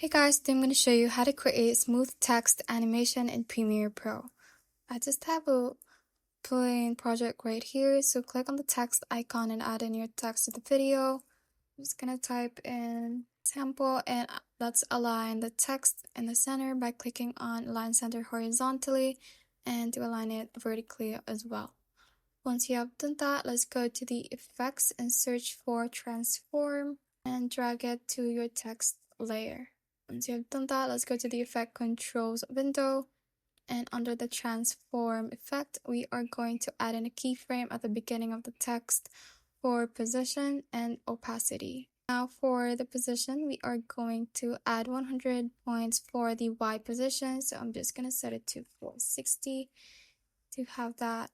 Hey guys, today I'm going to show you how to create smooth text animation in Premiere Pro. I just have a plain project right here, so click on the text icon and add in your text to the video. I'm just going to type in tempo and let's align the text in the center by clicking on Align Center horizontally and to align it vertically as well. Once you have done that, let's go to the effects and search for transform and drag it to your text layer. Once you have done that, let's go to the effect controls window, and under the transform effect, we are going to add in a keyframe at the beginning of the text for position and opacity. Now for the position, we are going to add 100 points for the Y position, so I'm just going to set it to 460 to have that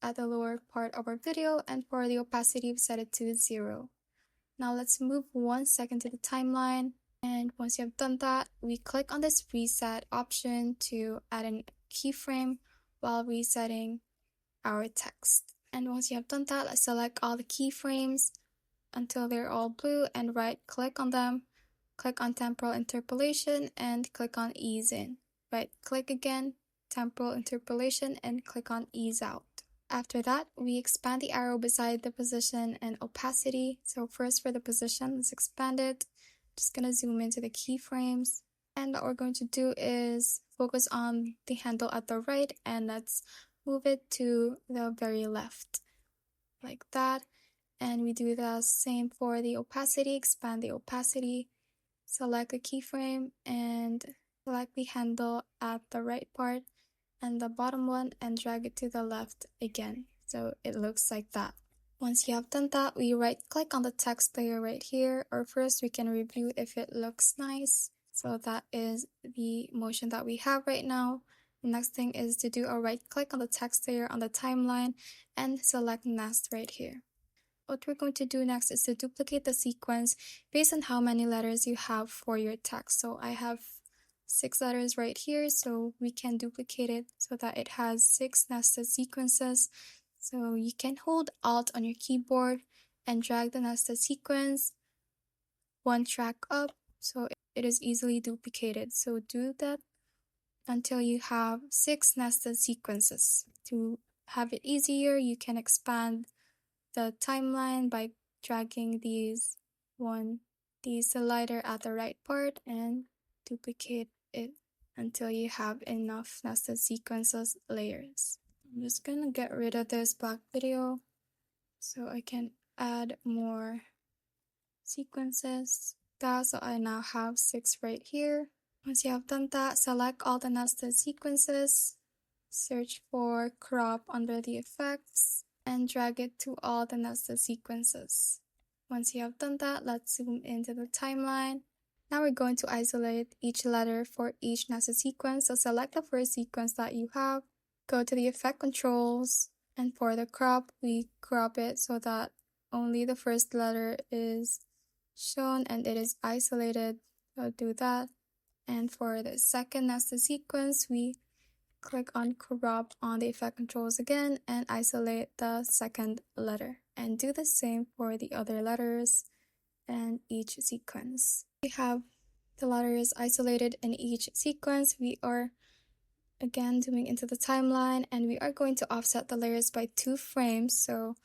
at the lower part of our video, and for the opacity, we set it to 0. Now let's move 1 second to the timeline. And once you have done that, we click on this reset option to add a keyframe while resetting our text. And once you have done that, let's select all the keyframes until they're all blue and right click on them. Click on temporal interpolation and click on ease in. Right click again, temporal interpolation, and click on ease out. After that, we expand the arrow beside the position and opacity. So first for the position, let's expand it. Just gonna zoom into the keyframes, and what we're going to do is focus on the handle at the right and let's move it to the very left like that. And we do the same for the opacity. Expand the opacity, select the keyframe and select the handle at the right part and the bottom one and drag it to the left again, so it looks like that. Once you have done that, we right click on the text layer right here, or first we can review if it looks nice. So that is the motion that we have right now. The next thing is to do a right click on the text layer on the timeline and select nest right here. What we're going to do next is to duplicate the sequence based on how many letters you have for your text. So I have 6 letters right here, so we can duplicate it so that it has 6 nested sequences. So you can hold Alt on your keyboard and drag the nested sequence 1 track up so it is easily duplicated. So do that until you have 6 nested sequences. To have it easier, you can expand the timeline by dragging these slider at the right part and duplicate it until you have enough nested sequences layers. I'm just gonna get rid of this black video so I can add more sequences. So I now have 6 right here. Once you have done that, select all the nested sequences, search for crop under the effects, and drag it to all the nested sequences. Once you have done that, let's zoom into the timeline. Now we're going to isolate each letter for each nested sequence. So select the first sequence that you have, go to the effect controls, and for the crop, we crop it so that only the first letter is shown and it is isolated. So do that. And for the second nested sequence, we click on crop on the effect controls again and isolate the second letter. And do the same for the other letters and each sequence. We have the letters isolated in each sequence. We are again zooming into the timeline and we are going to offset the layers by 2 frames. So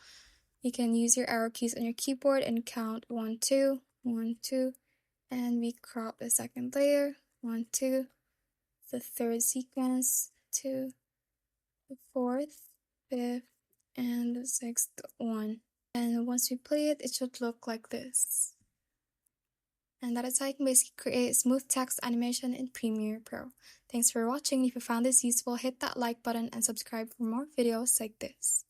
you can use your arrow keys on your keyboard and count 1, 2, 1, 2, and we crop the second layer, 1, 2, the third sequence, 2, the fourth, 5th, and the 6th one. And once we play it, it should look like this. And that is how you can basically create smooth text animation in Premiere Pro. Thanks for watching. If you found this useful, hit that like button and subscribe for more videos like this.